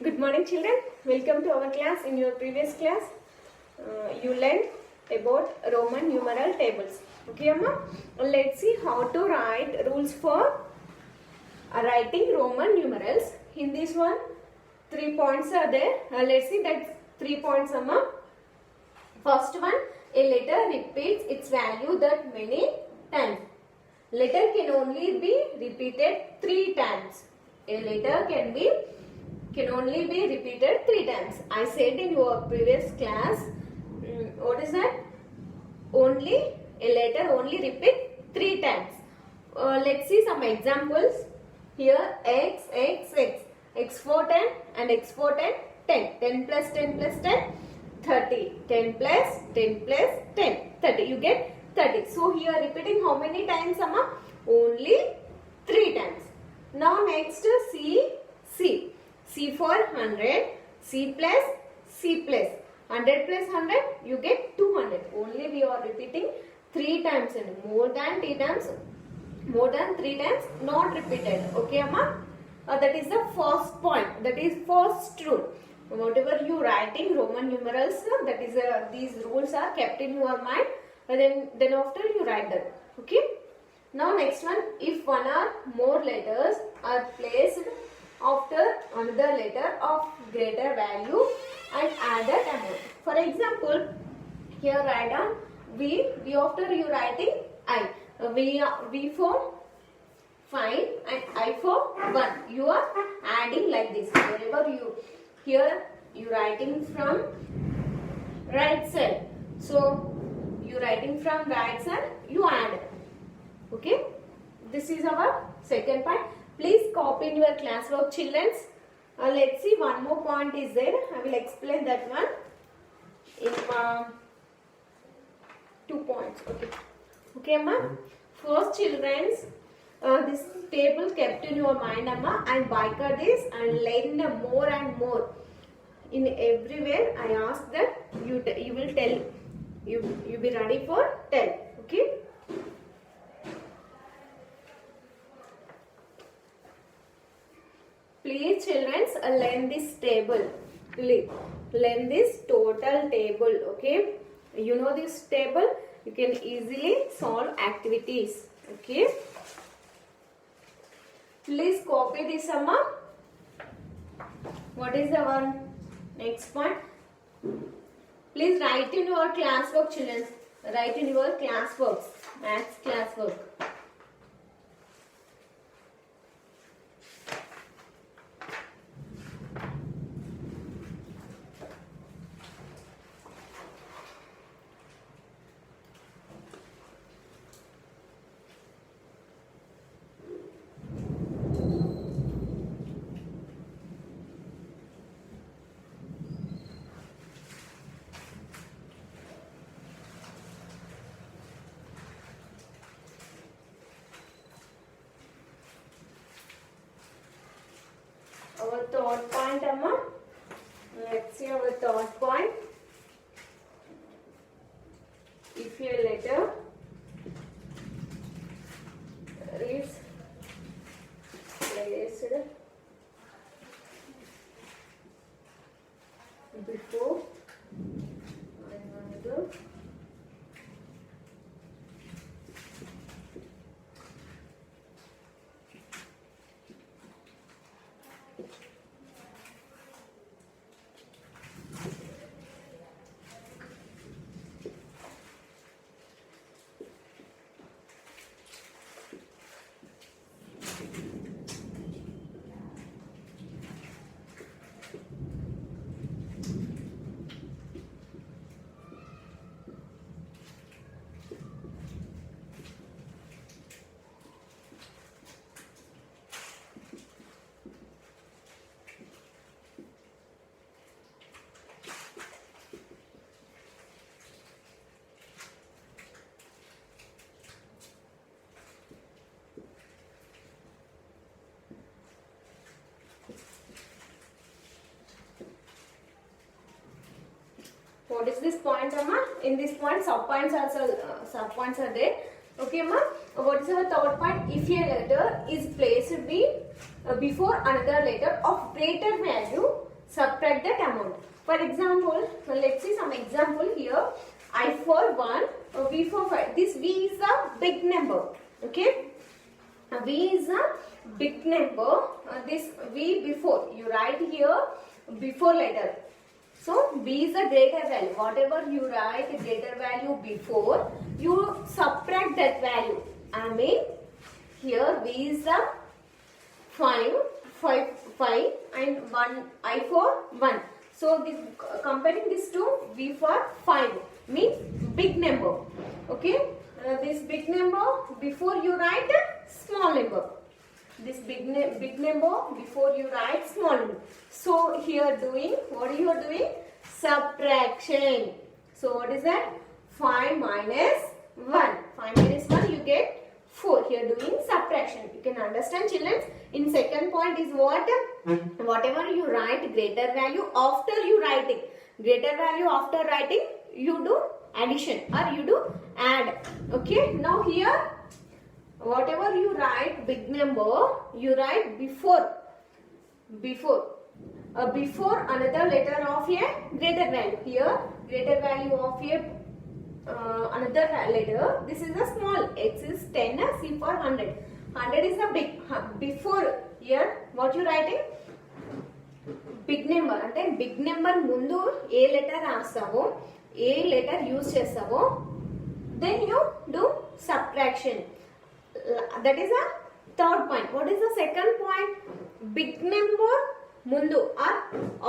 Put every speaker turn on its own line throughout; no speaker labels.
Good morning, children. Welcome to our class. In your previous class, you learned about Roman numeral tables. Okay, Amma? Let's see how to write rules for writing Roman numerals. In this one, 3 points are there. Let's see that 3 points, Amma. First one, a letter repeats its value that many times. Letter can only be repeated 3 times. A letter can only be repeated 3 times. I said in your previous class, what is that? Only a letter only repeat 3 times. Let's see some examples. Here x, x, x. X for 10 and x for 10, 10. 10 plus 10 plus 10, 30. 10 plus 10 plus 10, 30. You get 30. So here repeating how many times, Amma? Only 3 times. Now next C, C. C for 100, C plus C plus. 100 plus 100, you get 200. Only we are repeating 3 times and more than 3 times, not repeated. Okay, Amma? That is the first point. That is first rule. Whatever you writing Roman numerals, that is these rules are kept in your mind. Then after you write that. Okay. Now next one, if one or more letters are placed after another letter of greater value and added amount. For example, here write down V. V after you writing I. V for 5 and I for 1. You are adding like this. Wherever here you writing from right side. So you writing from right side, you add. Okay. This is our second point. Please copy in your classwork, children. Let's see, one more point is there. I will explain that one in 2 points. Okay. Okay, Amma. First, children, this table kept in your mind, Amma, and biker this and learn more and more. In everywhere, I ask that you will tell. You be ready for tell. Okay. Please, children, learn this table. Learn this total table. Okay. You know this table. You can easily solve activities. Okay. Please copy this, Amma. What is the one? Next point. Please write in your classwork, children. Write in your classwork. Maths classwork. Our third point, Amma. Let's see our third point. If a letter is placed before another what is this point, Amma? In this point, subpoints are there. Okay, Amma. What is our third point? If a letter is placed before another letter of greater value, subtract that amount. For example, let's see some example here. I for 1, V for 5. This V is a big number. Okay. V is a big number. This V before, you write here before letter. So B is a greater value. Whatever you write greater value before, you subtract that value. I mean, here V is a 5 and 1, I for 1. So this, comparing this to V for 5 means big number. Okay. This big number before you write a small number. This big number before you write small number. So here doing, what you are doing? Subtraction. So what is that? 5 minus 1. 5 minus 1 you get 4. Here doing subtraction. You can understand, children. In second point is what? Whatever you write greater value after you writing. Greater value after writing, you do addition or you do add. Okay. Now here, whatever you write big number, you write before another letter of a greater value. Here greater value of a another letter. This is a small. X is 10. C for 100. 100 is a big. Before here what you writing? Big number. అంటే big number ముందు ఏ letter రాస్తావో, ఏ letter use చేస్తావో, then you do subtraction. That is a third point. What is the second point? Big number mundu or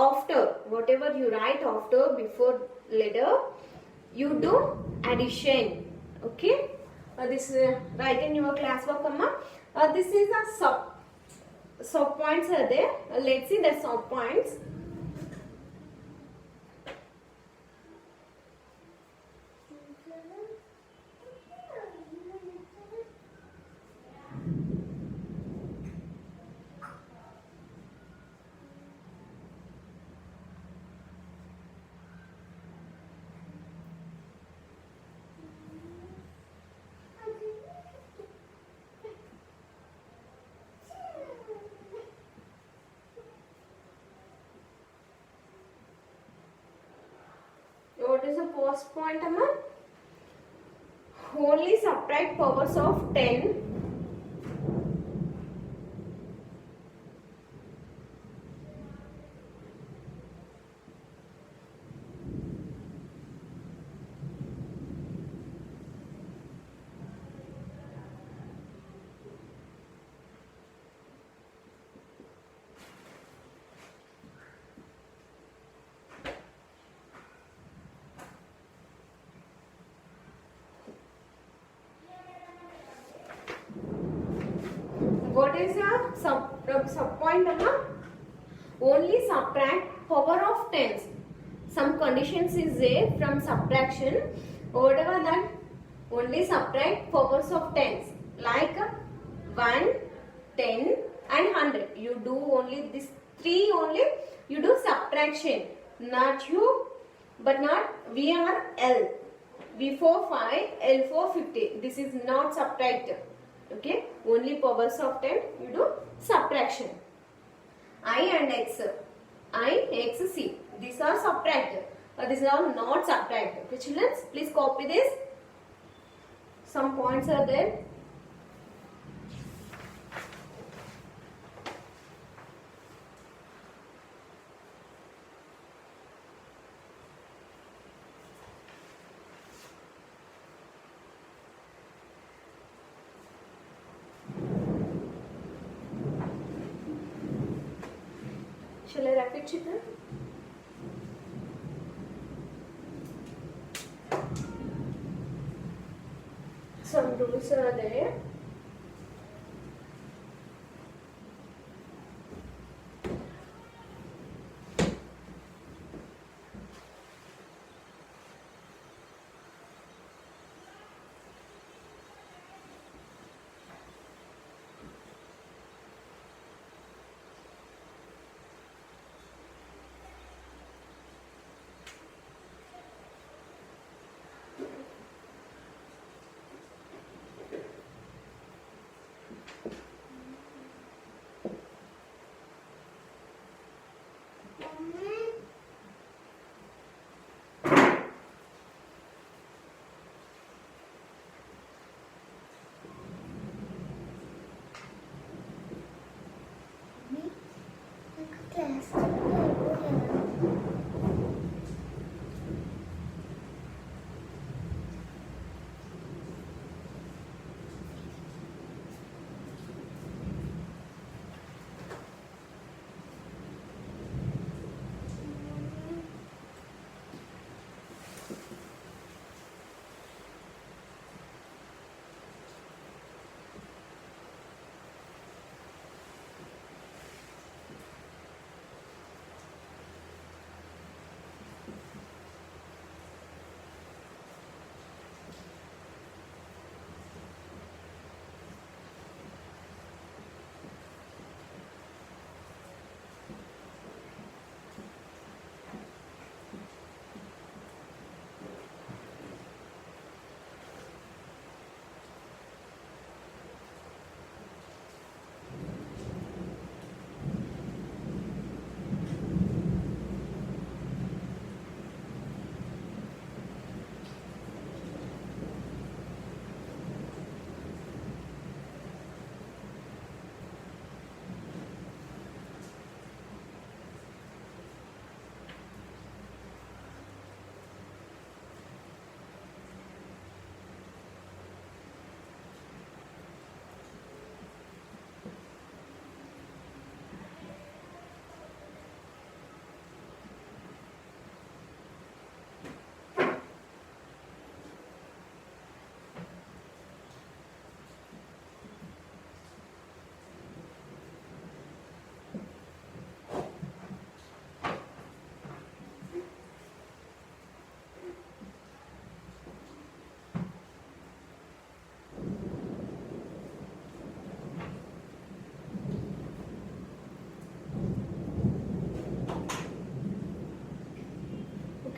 after. Whatever you write after, before letter, you do addition. Okay. This write in your class work, amma. This is a sub points are there. Let's see the sub points. What is the first point, amma? Only subtract powers of 10. What is a sub point, amma? Only subtract power of tens. Some conditions is there from subtraction. Whatever that, only subtract powers of tens. Like 1, 10 and 100. You do only this 3 only. You do subtraction. Not U, but not V or L. V for 5, L for 50. This is not subtract. Okay, only powers of 10 you do subtraction. I and X, I, X, C, these are subtracted. These are not subtracted. Okay, children, please copy this. Some points are there. Shall I repeat, children? Some rules are there.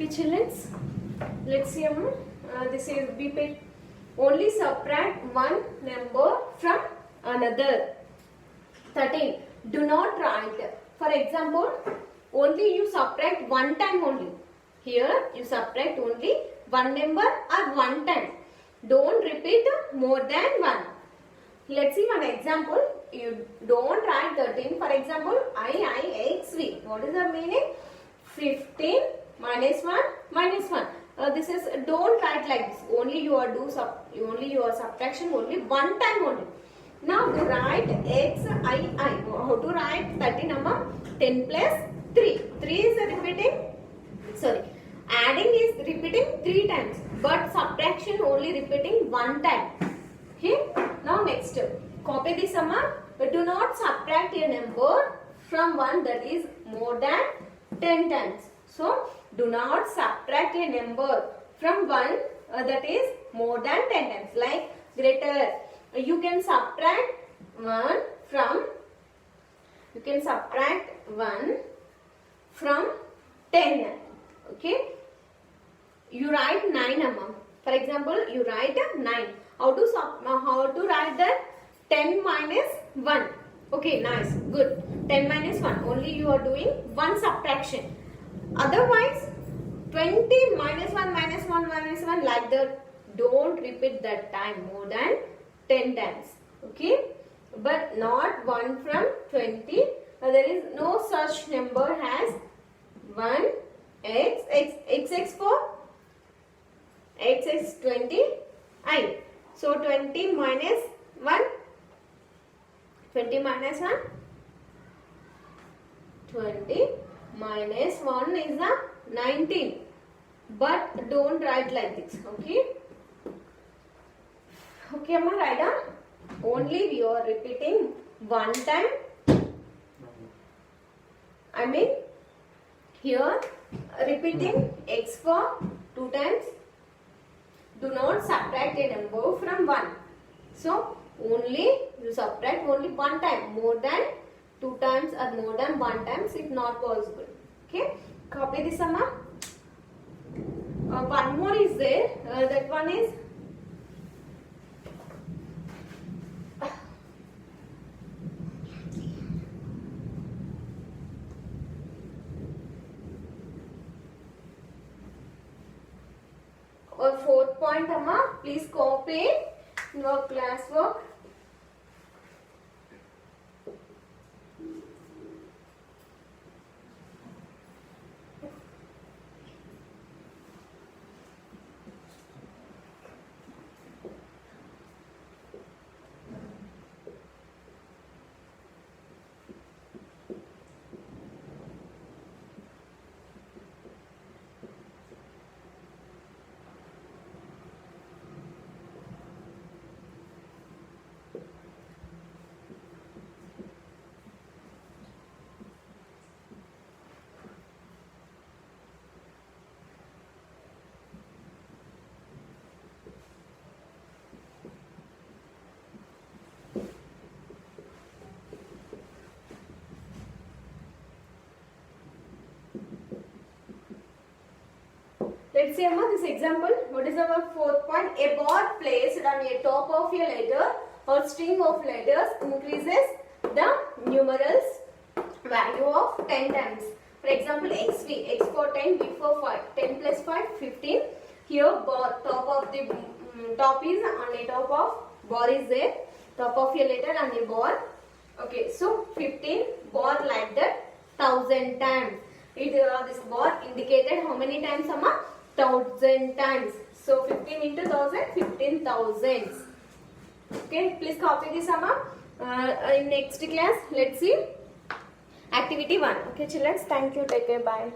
children, let's see. This is repeat. Only subtract one number from another. 13. Do not write. For example, only you subtract one time only. Here you subtract only one number or one time. Don't repeat more than one. Let's see one example. You don't write 13. For example, IIXV. What is the meaning? 15 minus 1 minus 1. This is, don't write like this. Only you are only your subtraction only one time only. Now to write XII. How to write 13 amma? 10 plus 3. 3 is repeating. Sorry. Adding is repeating 3 times. But subtraction only repeating one time. Okay. Now next. Copy this amma. Do not subtract a number from one that is more than 10 times. So, do not subtract a number from one that is more than 10 times. Like greater. You can subtract 1 from 10. Okay. You write 9 amma. For example, you write 9. How to write that? 10 minus 1. Okay, nice, good. 10 minus 1. Only you are doing one subtraction. Otherwise, 20 minus 1 minus 1 minus 1 like that. Don't repeat that time more than 10 times. Okay, but not 1 from 20. There is no such number as 1 x for x 20 I. So 20 minus 1. 20 minus 1. 20 minus 1 is the 19. But don't write like this. Okay. Okay, Amma, write down. Only you are repeating one time. I mean, here repeating x for 2 times. Do not subtract a number from 1. So, only you subtract only one time. More than 2 times or more than 1 times if not possible. Okay. Copy this, Amma. One more is there. That one is fourth point, Amma. Please copy your classwork. Let's see, Amma, this example. What is our fourth point? A bar placed on a top of a letter or string of letters increases the numerals value of 10 times. For example, xv, x for 10, v for 5. 10 plus 5, 15. Here, bar, top of the top is on a top of bar is there. Top of a letter on a bar. Okay, so 15 bar like that 1000 times. This bar indicated how many times, Amma? 1000 times. So 15 into 1000, 15,000. Okay, please copy this, Amma. In next class, let's see activity 1. Okay, children, thank you. Take care. Bye.